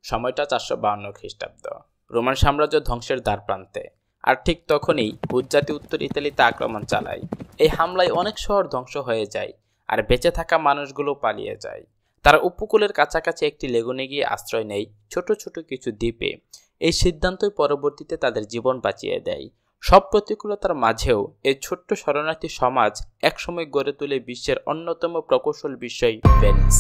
সময়টা 452 খ্রিস্টাব্দ। রোমান সাম্রাজ্য ধ্বংসের দ্বারপ্রান্তে। আর ঠিক তখনই হুত জাতি উত্তর ইতালিতে আক্রমণ চালায়। এই হামলায় অনেক শহর ধ্বংস হয়ে যায়, আর বেঁচে থাকা মানুষগুলো পালিয়ে যায়। তারা উপকূলের কাছাকাছি একটি লেগুনে গিয়ে আশ্রয় নেয়, ছোট ছোট কিছু দ্বীপে। এই সিদ্ধান্তই পরবর্তীতে তাদের জীবন বাঁচিয়ে দেয়। সব প্রতিকূলতার মাঝেও এই ছোট্ট শরণার্থী সমাজ একসময় গড়ে তোলে বিশ্বের অন্যতম প্রকৌশল বিষয় ভেনিস।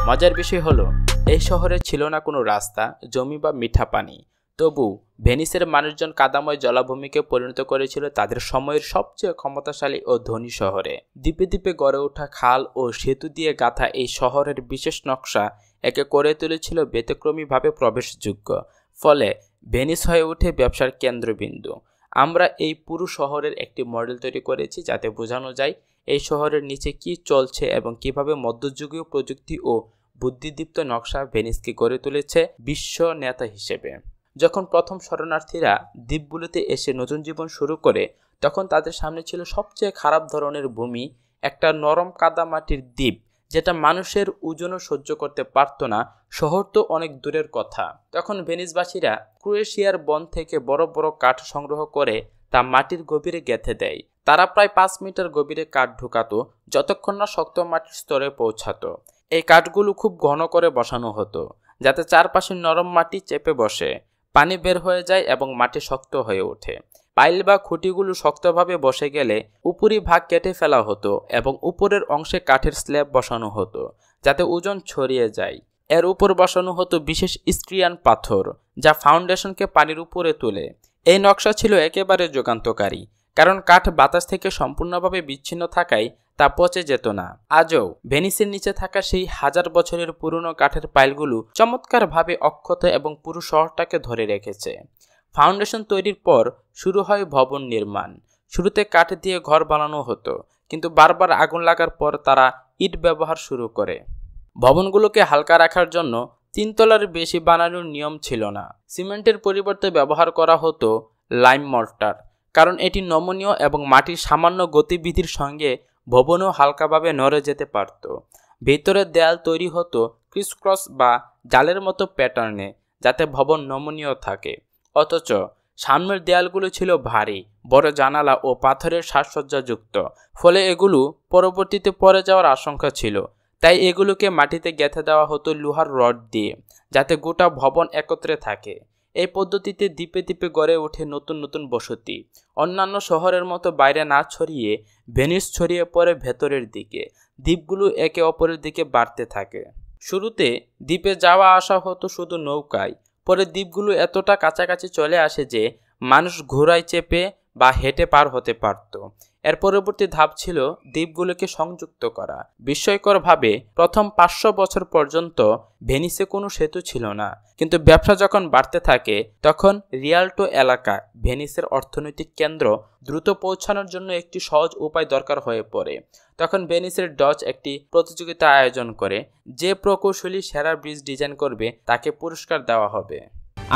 মজার বিষয় হলো, এই শহরে ছিল না কোনো রাস্তা, জমি বা মিঠা পানি। তবু ভেনিসের মানুষজন কাদাময় জলাভূমিকে পরিণত করেছিল তাদের সময়ের সবচেয়ে ক্ষমতাশালী ও ধনী শহরে। দ্বীপে দ্বীপে গড়ে ওঠা খাল ও সেতু দিয়ে গাঁথা এই শহরের বিশেষ নকশা একে করে তুলেছিল ব্যতিক্রমীভাবে প্রবেশযোগ্য। ফলে ভেনিস হয়ে ওঠে ব্যবসার কেন্দ্রবিন্দু। আমরা এই পুরো শহরের একটি মডেল তৈরি করেছি, যাতে বোঝানো যায় এই শহরের নিচে কি চলছে এবং কিভাবে মধ্যযুগীয় প্রযুক্তি ও বুদ্ধিদীপ্ত নকশা ভেনিসকে গড়ে তুলেছে বিশ্ব নেতা হিসেবে। যখন প্রথম শরণার্থীরা দ্বীপগুলোতে এসে নতুন জীবন শুরু করে, তখন তাদের সামনে ছিল সবচেয়ে খারাপ ধরনের ভূমি, একটা নরম কাদামাটির দ্বীপ যেটা মানুষের ওজনও সহ্য করতে পারত না। শহর তো অনেক দূরের কথা। তখন ভেনিসবাসীরা ক্রোয়েশিয়ার বন থেকে বড় বড় কাঠ সংগ্রহ করে তা মাটির গভীরে গেঁথে দেয়। তারা প্রায় 5 মিটার গভীরে কাঠ ঢুকাতো, যতক্ষণ না শক্ত মাটির স্তরে পৌঁছাতো। এই কাঠগুলো খুব ঘন করে বসানো হতো, যাতে চারপাশে নরম মাটি চেপে বসে, পানি বের হয়ে যায় এবং মাটি শক্ত হয়ে ওঠে। পাইল বা খুঁটিগুলো শক্তভাবে বসে গেলে উপরি ভাগ কেটে ফেলা হতো এবং উপরের অংশে কাঠের স্ল্যাব বসানো হতো, যাতে ওজন ছড়িয়ে যায়। এর উপর বসানো হতো বিশেষ স্ট্রিয়ান পাথর, যা ফাউন্ডেশনকে পানির উপরে তোলে। এই নকশা ছিল একেবারে যুগান্তকারী, কারণ কাঠ বাতাস থেকে সম্পূর্ণভাবে বিচ্ছিন্ন থাকায় তা পচে যেত না। আজও ভেনিসের নিচে থাকা সেই 1000 বছরের পুরনো কাঠের পাইলগুলো চমৎকারভাবে অক্ষত এবং পুরো শহরটাকে ধরে রেখেছে। ফাউন্ডেশন তৈরির পর শুরু হয় ভবন নির্মাণ। শুরুতে কাঠ দিয়ে ঘর বানানো হতো, কিন্তু বারবার আগুন লাগার পর তারা ইট ব্যবহার শুরু করে। ভবনগুলোকে হালকা রাখার জন্য 3 তলার বেশি বানানোর নিয়ম ছিল না। সিমেন্টের পরিবর্তে ব্যবহার করা হতো লাইম মর্টার, কারণ এটি নমনীয় এবং মাটির সামান্য গতিবিধির সঙ্গে ভবনও হালকাভাবে নড়ে যেতে পারত। ভেতরের দেয়াল তৈরি হতো ক্রিসক্রস বা জালের মতো প্যাটার্নে, যাতে ভবন নমনীয় থাকে। অথচ সামনের দেয়ালগুলো ছিল ভারী, বড় জানালা ও পাথরের সাজসজ্জাযুক্ত, ফলে এগুলো পরবর্তীতে পড়ে যাওয়ার আশঙ্কা ছিল। তাই এগুলোকে মাটিতে গেঁথে দেওয়া হতো লোহার রড দিয়ে, যাতে গোটা ভবন একত্রে থাকে। এই পদ্ধতিতে দ্বীপে দ্বীপে গড়ে ওঠে নতুন নতুন বসতি। অন্যান্য শহরের মতো বাইরে না ছড়িয়ে ভেনিস ছড়িয়ে পড়ে ভেতরের দিকে। দ্বীপগুলো একে অপরের দিকে বাড়তে থাকে। শুরুতে দ্বীপে যাওয়া আসা হতো শুধু নৌকায়, পরে দ্বীপগুলো এতটা কাছাকাছি চলে আসে যে মানুষ ঘোড়ায় চেপে বা হেঁটে পার হতে পারত। এর পরবর্তী ধাপ ছিল দ্বীপগুলোকে সংযুক্ত করা। বিস্ময়করভাবে প্রথম 500 বছর পর্যন্ত ভেনিসে কোনো সেতু ছিল না, কিন্তু ব্যবসা যখন বাড়তে থাকে তখন রিয়াল্টো এলাকা, ভেনিসের অর্থনৈতিক কেন্দ্র, দ্রুত পৌঁছানোর জন্য একটি সহজ উপায় দরকার হয়ে পড়ে। তখন ভেনিসের ডচ একটি প্রতিযোগিতা আয়োজন করে। যে প্রকৌশলী সেরা ব্রিজ ডিজাইন করবে তাকে পুরস্কার দেওয়া হবে।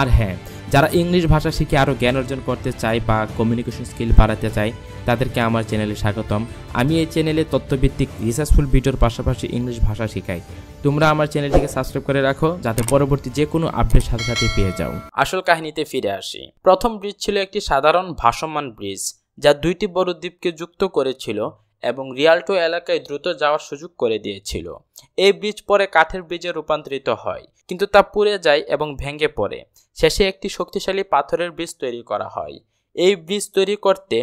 আর হ্যাঁ, যারা ইংলিশ ভাষা শিখে আরও জ্ঞান অর্জন করতে চায় বা কমিউনিকেশন স্কিল বাড়াতে চায়, তাদেরকে আমার চ্যানেলে স্বাগতম। আমি এই চ্যানেলে তথ্যভিত্তিক রিসার্চফুল ভিডিওর পাশাপাশি ইংলিশ ভাষা শেখাই। তোমরা আমার চ্যানেলটিকে সাবস্ক্রাইব করে রাখো, যাতে পরবর্তী যে কোনো আপডেট সাথে সাথে পেয়ে যাও। আসল কাহিনীতে ফিরে আসি। প্রথম ব্রিজ ছিল একটি সাধারণ ভাসমান ব্রিজ, যা 2টি বড় দ্বীপকে যুক্ত করেছিল এবং রিয়াল্টো এলাকায় দ্রুত যাওয়ার সুযোগ করে দিয়েছিল। এই ব্রিজ পরে কাঠের ব্রিজে রূপান্তরিত হয়, কিন্তু তা পুড়ে যায় এবং ভেঙে পড়ে। শেষে একটি শক্তিশালী পাথরের ব্রিজ তৈরি করা হয়। এই ব্রিজ তৈরি করতে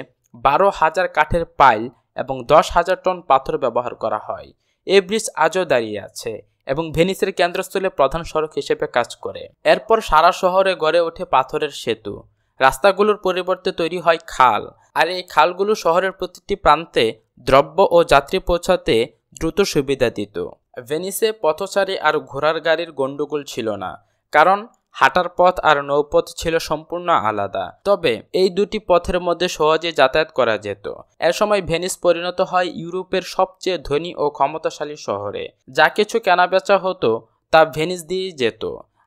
12,000 কাঠের পাইল এবং 10,000 টন পাথর ব্যবহার করা হয়। এই ব্রিজ আজও দাঁড়িয়ে আছে এবং ভেনিসের কেন্দ্রস্থলে প্রধান সড়ক হিসেবে কাজ করে। এরপর সারা শহরে গড়ে ওঠে পাথরের সেতু। রাস্তাগুলোর পরিবর্তে তৈরি হয় খাল, আর এই খালগুলো শহরের প্রতিটি প্রান্তে দ্রব্য ও যাত্রী পৌঁছাতে দ্রুত সুবিধা দিত। ভেনিসে পথচারী আর ঘোড়ার গাড়ির গন্ডগোল ছিল না, কারণ হাঁটার পথ আর নৌপথ ছিল সম্পূর্ণ আলাদা। তবে এই দুটি পথের মধ্যে সহজে যাতায়াত করা যেত। এর সময় ভেনিস পরিণত হয় ইউরোপের সবচেয়ে ধনী ও ক্ষমতাশালী শহরে। যা কিছু কেনাবেচা হতো তা ভেনিস দিয়েই যেত,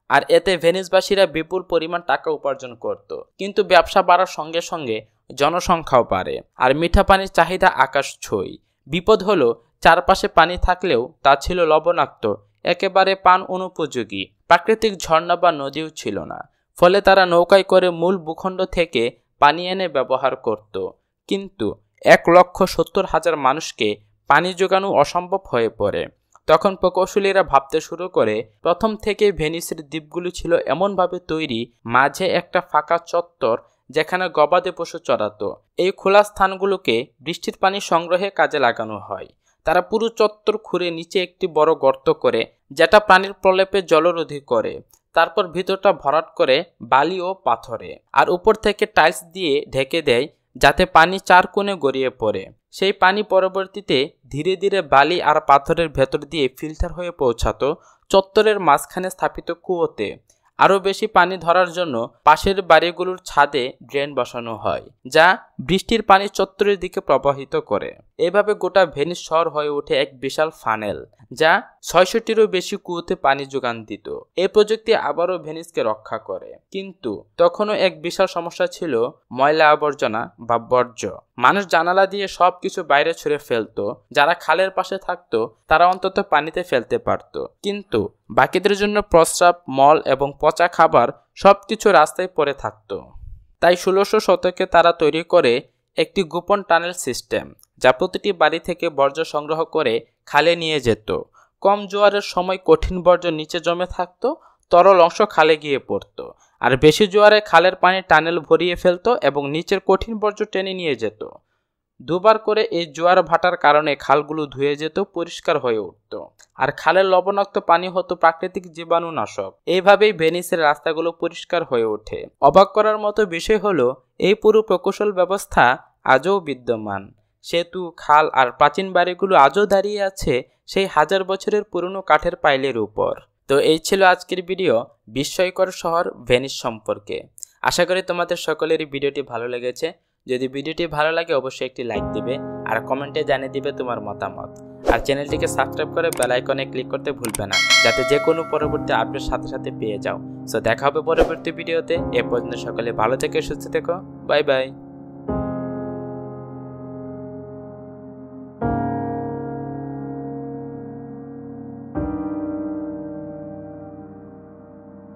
আর এতে ভেনিসবাসীরা বিপুল পরিমাণ টাকা উপার্জন করত। কিন্তু ব্যবসা বাড়ার সঙ্গে সঙ্গে জনসংখ্যাও বাড়ে, আর মিঠা পানির চাহিদা আকাশ ছোঁয়। বিপদ হলো, চারপাশে পানি থাকলেও তা ছিল লবণাক্ত একেবারে পান অনুপযোগী। প্রাকৃতিক ঝর্ণা বা নদীও ছিল না, ফলে তারা নৌকায় করে মূল ভূখণ্ড থেকে পানি এনে ব্যবহার করত। কিন্তু 1,70,000 মানুষকে পানি যোগানো অসম্ভব হয়ে পড়ে। তখন প্রকৌশলীরা ভাবতে শুরু করে, প্রথম থেকেই ভেনিসের দ্বীপগুলো ছিল এমনভাবে তৈরি, মাঝে একটা ফাঁকা চত্বর যেখানে গবাদি পশু চরাতো। এই খোলা স্থানগুলোকে বৃষ্টির পানি সংগ্রহে কাজে লাগানো হয়। তারা পুরো চত্বর খুঁড়ে নিচে একটি বড় গর্ত করে, যেটা পানির প্রলেপে জলরোধী করে। তারপর ভিতরটা ভরাট করে বালি ও পাথরে, আর উপর থেকে টাইলস দিয়ে ঢেকে দেয় যাতে পানি চার কোণে গড়িয়ে পড়ে। সেই পানি পরবর্তীতে ধীরে ধীরে বালি আর পাথরের ভেতর দিয়ে ফিল্টার হয়ে পৌঁছাতো চত্বরের মাঝখানে স্থাপিত কুয়োতে। আরও বেশি পানি ধরার জন্য পাশের বাড়িগুলোর ছাদে ড্রেন বসানো হয়, যা বৃষ্টির পানি চত্বরের দিকে প্রবাহিত করে। এভাবে গোটা ভেনিস শহর হয়ে ওঠে এক বিশাল ফানেল, যা 600টিরও বেশি কুয়োতে পানি যোগান দিত। এই প্রযুক্তি আবারও ভেনিসকে রক্ষা করে। কিন্তু তখনও এক বিশাল সমস্যা ছিল, ময়লা আবর্জনা বা বর্জ্য। মানুষ জানালা দিয়ে সবকিছু বাইরে ছুঁড়ে ফেলতো। যারা খালের পাশে থাকতো তারা অন্তত পানিতে ফেলতে পারত, কিন্তু বাকিদের জন্য প্রস্রাব, মল এবং পচা খাবার সবকিছু রাস্তায় পড়ে থাকতো। তাই 1600 শতকে তারা তৈরি করে একটি গোপন টানেল সিস্টেম, যা প্রতিটি বাড়ি থেকে বর্জ্য সংগ্রহ করে খালে নিয়ে যেত। কম জোয়ারের সময় কঠিন বর্জ্য নিচে জমে থাকতো, তরল অংশ খালে গিয়ে পড়তো। আর বেশি জোয়ারে খালের পানি টানেল ভরিয়ে ফেলতো এবং নিচের কঠিন বর্জ্য টেনে নিয়ে যেত। দুবার করে এই জোয়ার ভাটার কারণে খালগুলো ধুয়ে যেত, পরিষ্কার হয়ে উঠত, আর খালের লবণাক্ত পানি হতো প্রাকৃতিক জীবাণুনাশক। এইভাবেই ভেনিসের রাস্তাগুলো পরিষ্কার হয়ে ওঠে। অবাক করার মতো বিষয় হলো, এই পুরো প্রকৌশল ব্যবস্থা আজও বিদ্যমান। সেতু, খাল আর প্রাচীন বাড়িগুলো আজও দাঁড়িয়ে আছে সেই 1000 বছরের পুরনো কাঠের পাইলের উপর। তো এই ছিল আজকের ভিডিও বিস্ময়কর শহর ভেনিস সম্পর্কে। আশা করি তোমাদের সকলেরই ভিডিওটি ভালো লেগেছে। যদি ভিডিওটি ভালো লাগে অবশ্যই একটি লাইক দিবে আর কমেন্টে জানিয়ে দিবে তোমার মতামত। আর চ্যানেলটিকে সাবস্ক্রাইব করে বেল আইকনে ক্লিক করতে ভুলবে না, যাতে যে কোনো পরবর্তী আপডেট সাথে সাথে পেয়ে যাও। সো দেখা হবে পরবর্তী ভিডিওতে। এ পর্যন্ত সকলে ভালো থেকে সুস্থ থেকো। Bye bye.